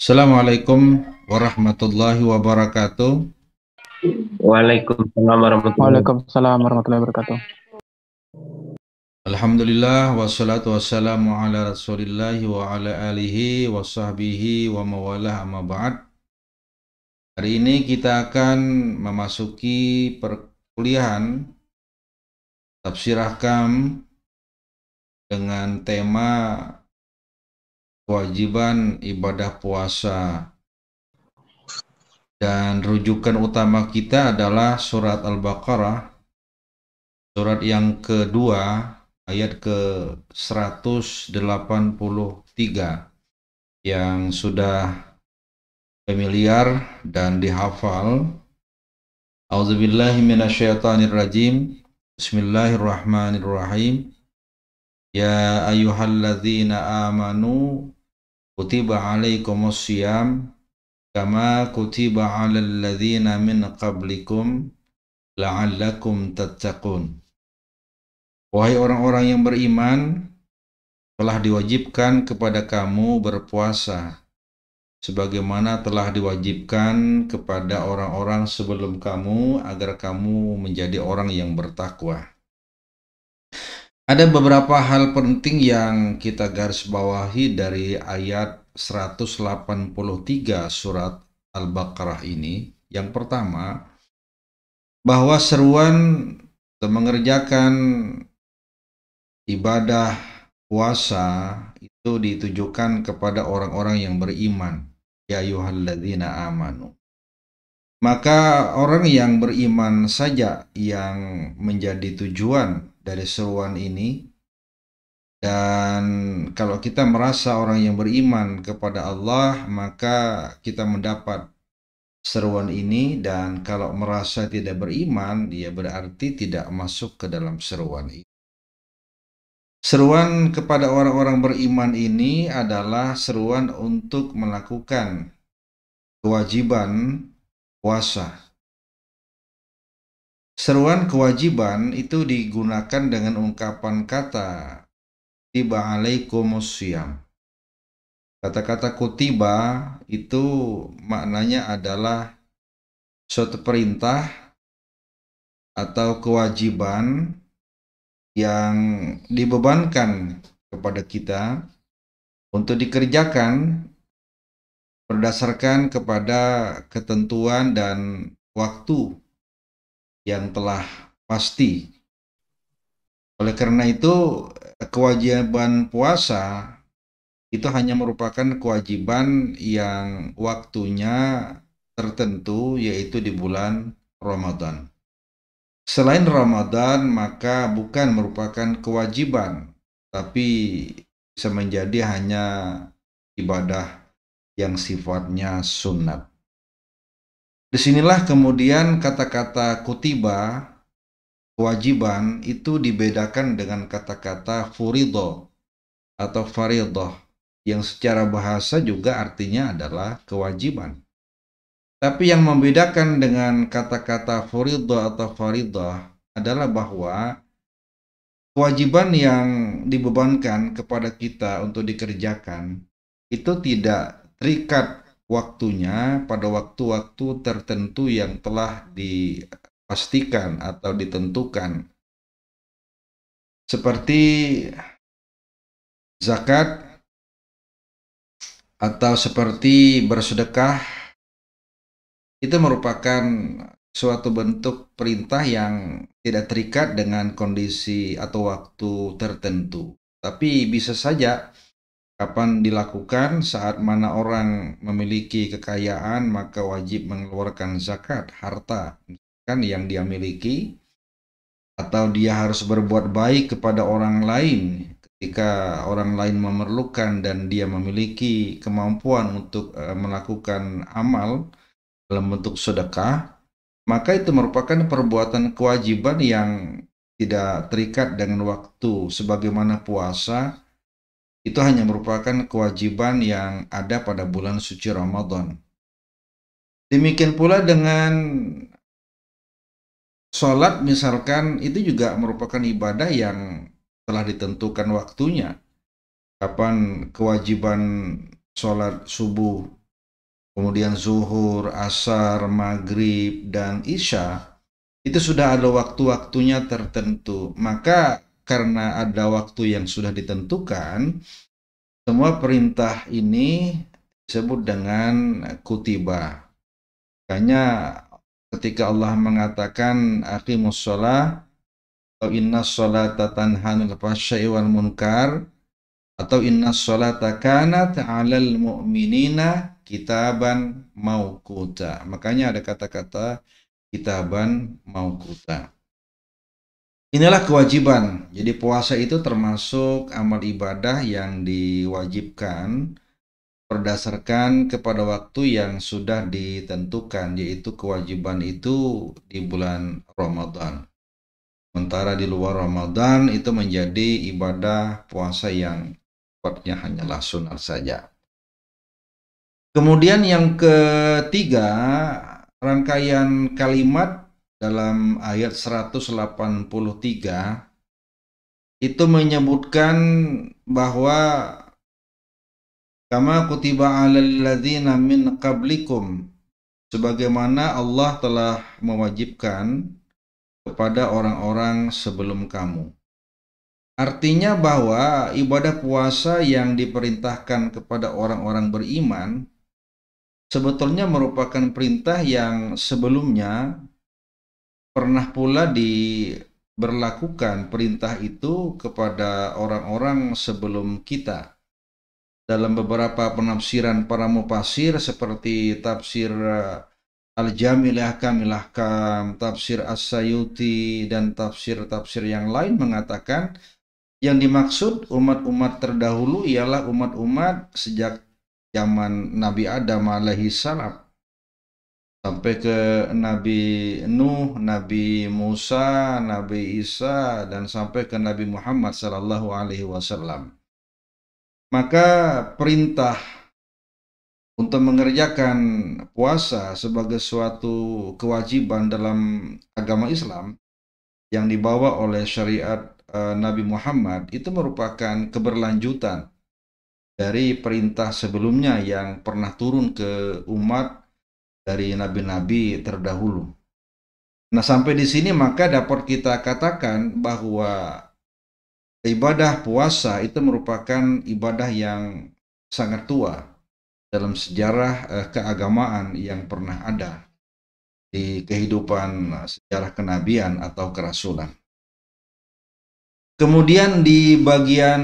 Assalamualaikum warahmatullahi wabarakatuh. Waalaikumsalam warahmatullahi wabarakatuh. Waalaikumsalam warahmatullahi wabarakatuh. Alhamdulillah wassalatu wassalamu ala rasulillahi wa ala alihi wa sahbihi wa mawalah amma ba'd. Hari ini kita akan memasuki perkuliahan Tafsir Ahkam dengan tema kewajiban ibadah puasa. Dan rujukan utama kita adalah surat Al-Baqarah, surat yang kedua, ayat ke-183 yang sudah familiar dan dihafal. A'udzubillahi minasyaitonirrajim. Bismillahirrahmanirrahim. Ya ayyuhalladzina amanu kutiba alaikumussyam kama kutiba alal ladzina min qablikum la'allakum tattaqun. Wahai orang-orang yang beriman, telah diwajibkan kepada kamu berpuasa sebagaimana telah diwajibkan kepada orang-orang sebelum kamu agar kamu menjadi orang yang bertakwa. Ada beberapa hal penting yang kita garis bawahi dari ayat 183 surat Al-Baqarah ini. Yang pertama, bahwa seruan mengerjakan ibadah puasa itu ditujukan kepada orang-orang yang beriman. Ya ayyuhalladzina amanu. Maka orang yang beriman saja yang menjadi tujuan dari seruan ini. Dan kalau kita merasa orang yang beriman kepada Allah, maka kita mendapat seruan ini. Dan kalau merasa tidak beriman, dia berarti tidak masuk ke dalam seruan ini. Seruan kepada orang-orang beriman ini adalah seruan untuk melakukan kewajiban puasa. Seruan kewajiban itu digunakan dengan ungkapan kata kutiba alaikumussyam. Kata-kata kutiba itu maknanya adalah suatu perintah atau kewajiban yang dibebankan kepada kita untuk dikerjakan berdasarkan kepada ketentuan dan waktu yang telah pasti. Oleh karena itu, kewajiban puasa itu hanya merupakan kewajiban yang waktunya tertentu, yaitu di bulan Ramadan. Selain Ramadan, maka bukan merupakan kewajiban, tapi bisa menjadi hanya ibadah yang sifatnya sunat. Disinilah kemudian kata-kata kutiba, kewajiban, itu dibedakan dengan kata-kata furido atau faridoh, yang secara bahasa juga artinya adalah kewajiban. Tapi yang membedakan dengan kata-kata furido atau faridoh adalah bahwa kewajiban yang dibebankan kepada kita untuk dikerjakan itu tidak terikat waktunya pada waktu-waktu tertentu yang telah dipastikan atau ditentukan. Seperti zakat atau seperti bersedekah, itu merupakan suatu bentuk perintah yang tidak terikat dengan kondisi atau waktu tertentu. Tapi bisa saja kapan dilakukan, saat mana orang memiliki kekayaan maka wajib mengeluarkan zakat harta kan yang dia miliki, atau dia harus berbuat baik kepada orang lain ketika orang lain memerlukan dan dia memiliki kemampuan untuk melakukan amal dalam bentuk sedekah, maka itu merupakan perbuatan kewajiban yang tidak terikat dengan waktu. Sebagaimana puasa, itu hanya merupakan kewajiban yang ada pada bulan suci Ramadan. Demikian pula dengan sholat misalkan, itu juga merupakan ibadah yang telah ditentukan waktunya. Kapan kewajiban sholat subuh kemudian zuhur, asar, maghrib, dan isya, itu sudah ada waktu-waktunya tertentu. Maka karena ada waktu yang sudah ditentukan, semua perintah ini disebut dengan kutiba. Makanya ketika Allah mengatakan aqimus shalah atau inna sholata tanha 'anil fahsya'i wal munkar atau inna sholata kanat 'alal mu'minina kitaban mauquta. Makanya ada kata-kata kitaban mauquta. Inilah kewajiban. Jadi puasa itu termasuk amal ibadah yang diwajibkan berdasarkan kepada waktu yang sudah ditentukan, yaitu kewajiban itu di bulan Ramadan. Sementara di luar Ramadan itu menjadi ibadah puasa yang sifatnya hanyalah sunat saja. Kemudian yang ketiga, rangkaian kalimat dalam ayat 183 itu menyebutkan bahwa kama kutiba 'alal ladzina min qablikum, sebagaimana Allah telah mewajibkan kepada orang-orang sebelum kamu. Artinya bahwa ibadah puasa yang diperintahkan kepada orang-orang beriman sebetulnya merupakan perintah yang sebelumnya pernah pula diberlakukan perintah itu kepada orang-orang sebelum kita. Dalam beberapa penafsiran para mufasir seperti tafsir Al-Jami' li Ahkamil Ahkam, tafsir As-Sayuti, dan tafsir-tafsir yang lain mengatakan yang dimaksud umat-umat terdahulu ialah umat-umat sejak zaman Nabi Adam alaihi salam sampai ke Nabi Nuh, Nabi Musa, Nabi Isa, dan sampai ke Nabi Muhammad sallallahu alaihi wasallam. Maka perintah untuk mengerjakan puasa sebagai suatu kewajiban dalam agama Islam yang dibawa oleh syariat Nabi Muhammad itu merupakan keberlanjutan dari perintah sebelumnya yang pernah turun ke umat dari nabi-nabi terdahulu. Nah, sampai di sini maka dapat kita katakan bahwa ibadah puasa itu merupakan ibadah yang sangat tua dalam sejarah keagamaan yang pernah ada di kehidupan sejarah kenabian atau kerasulan. Kemudian di bagian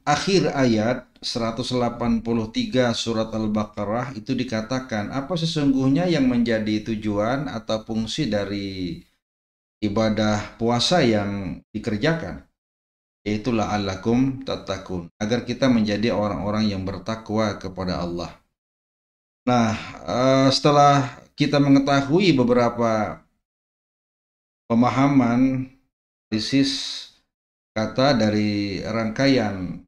akhir ayat 183 surat Al-Baqarah itu dikatakan apa sesungguhnya yang menjadi tujuan atau fungsi dari ibadah puasa yang dikerjakan, yaitu la'allakum tattaqun, agar kita menjadi orang-orang yang bertakwa kepada Allah. Nah, setelah kita mengetahui beberapa pemahaman analisis kata dari rangkaian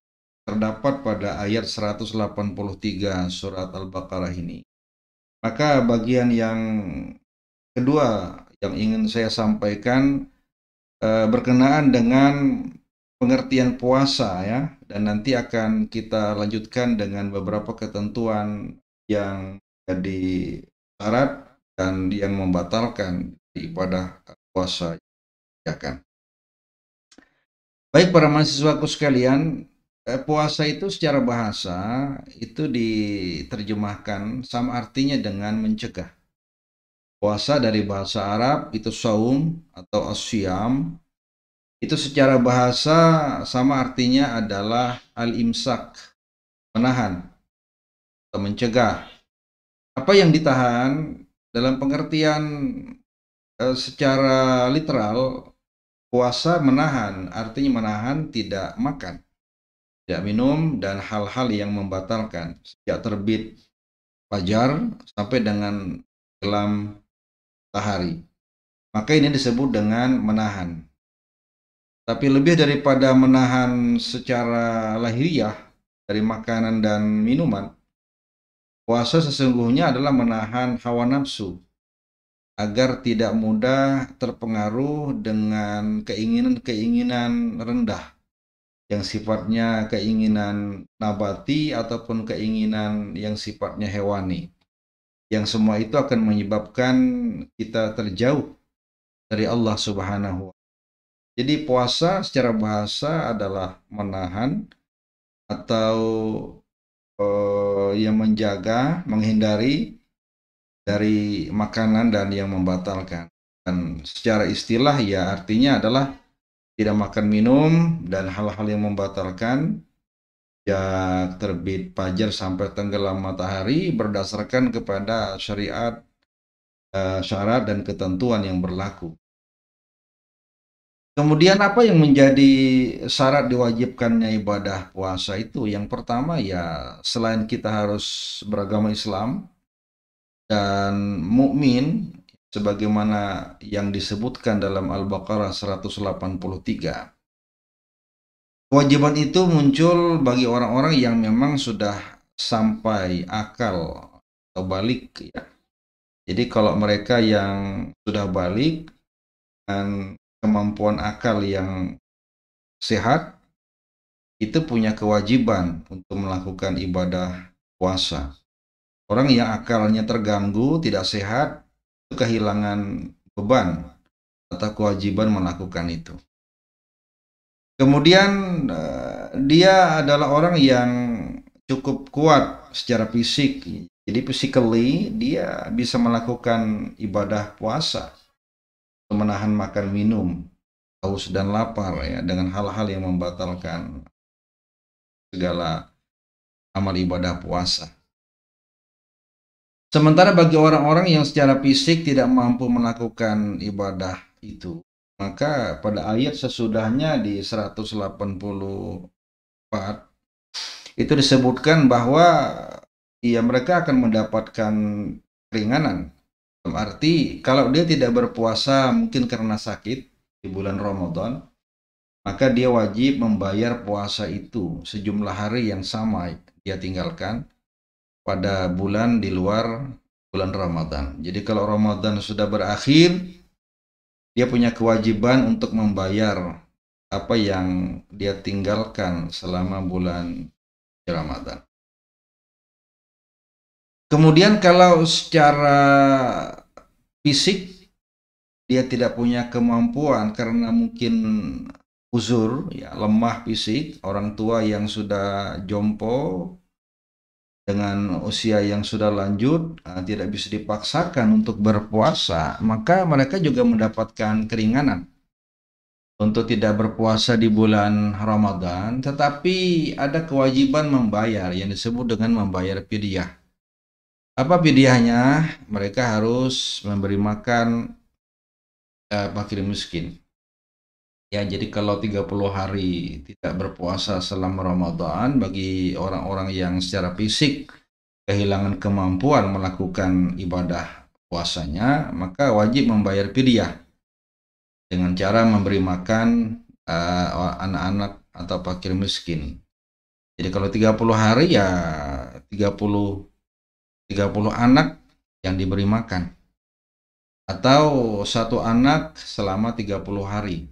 terdapat pada ayat 183 surat Al-Baqarah ini, maka bagian yang kedua yang ingin saya sampaikan berkenaan dengan pengertian puasa ya, dan nanti akan kita lanjutkan dengan beberapa ketentuan yang jadi syarat dan yang membatalkan ibadah puasa. Baik para mahasiswaku sekalian, puasa itu secara bahasa itu diterjemahkan sama artinya dengan mencegah. Puasa dari bahasa Arab itu saum atau asyam. Itu secara bahasa sama artinya adalah al-imsak, menahan atau mencegah. Apa yang ditahan dalam pengertian secara literal, puasa menahan artinya menahan tidak makan, tidak minum, dan hal-hal yang membatalkan sejak terbit fajar sampai dengan gelam matahari. Maka ini disebut dengan menahan. Tapi lebih daripada menahan secara lahiriah dari makanan dan minuman, puasa sesungguhnya adalah menahan hawa nafsu agar tidak mudah terpengaruh dengan keinginan-keinginan rendah yang sifatnya keinginan nabati ataupun keinginan yang sifatnya hewani. yang semua itu akan menyebabkan kita terjauh dari Allah Subhanahu wa Ta'ala. Jadi puasa secara bahasa adalah menahan atau yang menjaga, menghindari dari makanan dan yang membatalkan. Dan secara istilah ya artinya adalah tidak makan minum dan hal-hal yang membatalkan sejak terbit fajar sampai tenggelam matahari berdasarkan kepada syariat, syarat dan ketentuan yang berlaku. Kemudian apa yang menjadi syarat diwajibkannya ibadah puasa itu? Yang pertama ya selain kita harus beragama Islam dan mukmin sebagaimana yang disebutkan dalam Al-Baqarah 183. Kewajiban itu muncul bagi orang-orang yang memang sudah sampai akal atau balik ya. Jadi kalau mereka yang sudah balik dan kemampuan akal yang sehat itu punya kewajiban untuk melakukan ibadah puasa. Orang yang akalnya terganggu, tidak sehat, itu kehilangan beban atau kewajiban melakukan itu. Kemudian dia adalah orang yang cukup kuat secara fisik. Jadi physically dia bisa melakukan ibadah puasa, menahan makan minum, haus dan lapar ya dengan hal-hal yang membatalkan segala amal ibadah puasa. Sementara bagi orang-orang yang secara fisik tidak mampu melakukan ibadah itu, maka pada ayat sesudahnya di 184 itu disebutkan bahwa ya mereka akan mendapatkan keringanan. Berarti kalau dia tidak berpuasa mungkin karena sakit di bulan Ramadan, maka dia wajib membayar puasa itu sejumlah hari yang sama dia tinggalkan pada bulan di luar bulan Ramadan. Jadi kalau Ramadan sudah berakhir, dia punya kewajiban untuk membayar apa yang dia tinggalkan selama bulan Ramadan. Kemudian kalau secara fisik dia tidak punya kemampuan karena mungkin uzur, ya lemah fisik, orang tua yang sudah jompo dengan usia yang sudah lanjut tidak bisa dipaksakan untuk berpuasa, maka mereka juga mendapatkan keringanan untuk tidak berpuasa di bulan Ramadan, tetapi ada kewajiban membayar yang disebut dengan membayar fidyah. Apa fidyahnya? Mereka harus memberi makan fakir miskin. Ya, jadi kalau 30 hari tidak berpuasa selama Ramadan bagi orang-orang yang secara fisik kehilangan kemampuan melakukan ibadah puasanya, maka wajib membayar fidyah dengan cara memberi makan anak-anak atau fakir miskin. Jadi kalau 30 hari ya 30 anak yang diberi makan atau satu anak selama 30 hari.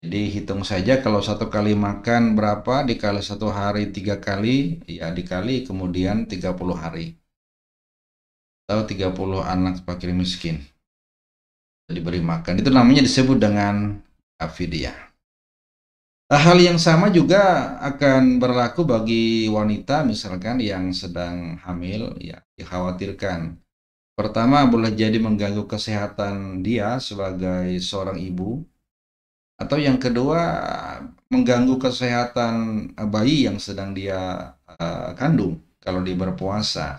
Jadi hitung saja kalau satu kali makan berapa dikali satu hari 3 kali, ya dikali kemudian 30 hari. Atau 30 anak fakir miskin diberi makan. Itu namanya disebut dengan fidyah. Hal yang sama juga akan berlaku bagi wanita misalkan yang sedang hamil, ya dikhawatirkan. Pertama boleh jadi mengganggu kesehatan dia sebagai seorang ibu. Atau yang kedua mengganggu kesehatan bayi yang sedang dia kandung kalau dia berpuasa.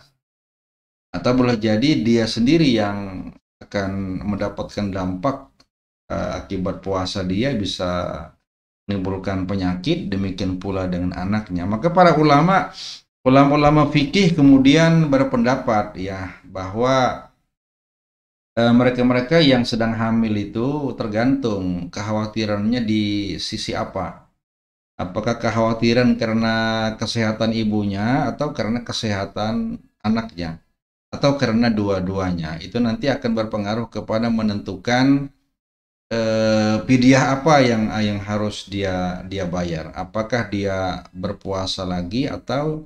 Atau boleh jadi dia sendiri yang akan mendapatkan dampak akibat puasa dia bisa menimbulkan penyakit, demikian pula dengan anaknya. Maka para ulama fikih kemudian berpendapat ya bahwa mereka-mereka yang sedang hamil itu tergantung kekhawatirannya di sisi apa. Apakah kekhawatiran karena kesehatan ibunya atau karena kesehatan anaknya atau karena dua-duanya. Itu nanti akan berpengaruh kepada menentukan fidyah apa yang harus dia bayar. Apakah dia berpuasa lagi atau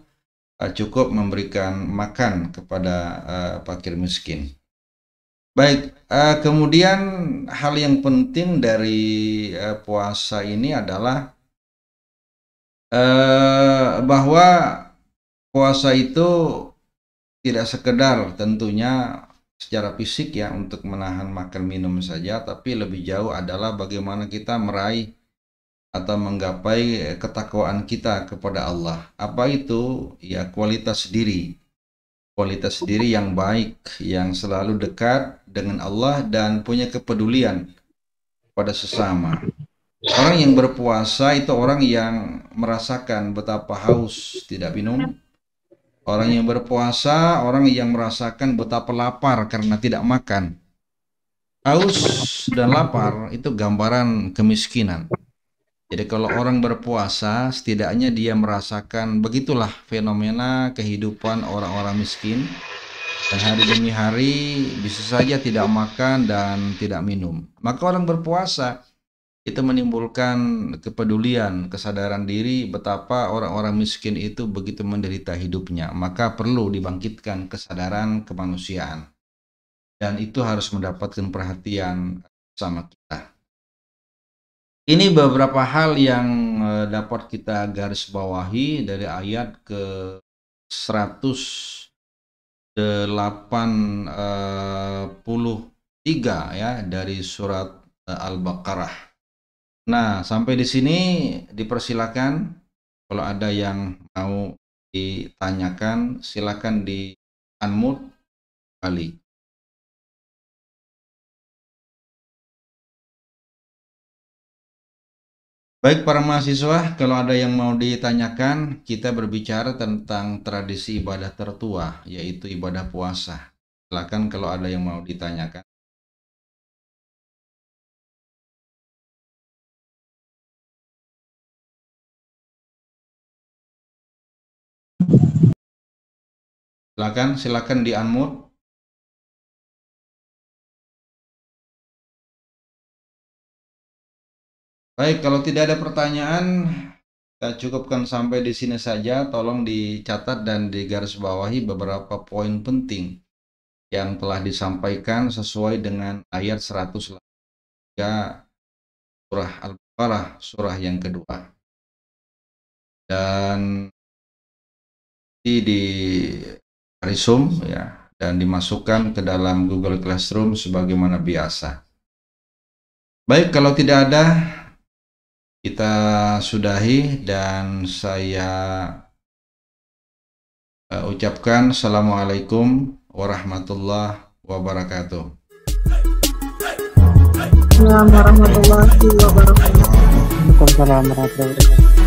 cukup memberikan makan kepada fakir miskin. Baik, kemudian hal yang penting dari puasa ini adalah bahwa puasa itu tidak sekedar tentunya secara fisik ya untuk menahan makan minum saja, tapi lebih jauh adalah bagaimana kita meraih atau menggapai ketakwaan kita kepada Allah. Apa itu? Ya kualitas diri yang baik, yang selalu dekat dengan Allah dan punya kepedulian pada sesama. Orang yang berpuasa itu orang yang merasakan betapa haus tidak minum. Orang yang berpuasa, orang yang merasakan betapa lapar karena tidak makan. Haus dan lapar itu gambaran kemiskinan. Jadi kalau orang berpuasa, setidaknya dia merasakan begitulah fenomena kehidupan orang-orang miskin. Dan hari demi hari bisa saja tidak makan dan tidak minum. Maka orang berpuasa itu menimbulkan kepedulian, kesadaran diri betapa orang-orang miskin itu begitu menderita hidupnya. Maka perlu dibangkitkan kesadaran kemanusiaan. Dan itu harus mendapatkan perhatian sama kita. Ini beberapa hal yang dapat kita garis bawahi dari ayat ke 183 ya dari surat Al-Baqarah. Nah, sampai di sini dipersilakan kalau ada yang mau ditanyakan silakan di unmute kali. Baik para mahasiswa, kalau ada yang mau ditanyakan, kita berbicara tentang tradisi ibadah tertua, yaitu ibadah puasa. Silakan kalau ada yang mau ditanyakan. Silakan di unmute. Baik, kalau tidak ada pertanyaan, kita cukupkan sampai di sini saja. Tolong dicatat dan digarisbawahi beberapa poin penting yang telah disampaikan sesuai dengan ayat 183 surah Al-Baqarah, surah yang kedua. Dan di resume ya dan dimasukkan ke dalam Google Classroom sebagaimana biasa. Baik, kalau tidak ada kita sudahi dan saya ucapkan Assalamualaikum warahmatullahi wabarakatuh. Assalamualaikum warahmatullahi wabarakatuh. Waalaikumsalam warahmatullahi wabarakatuh.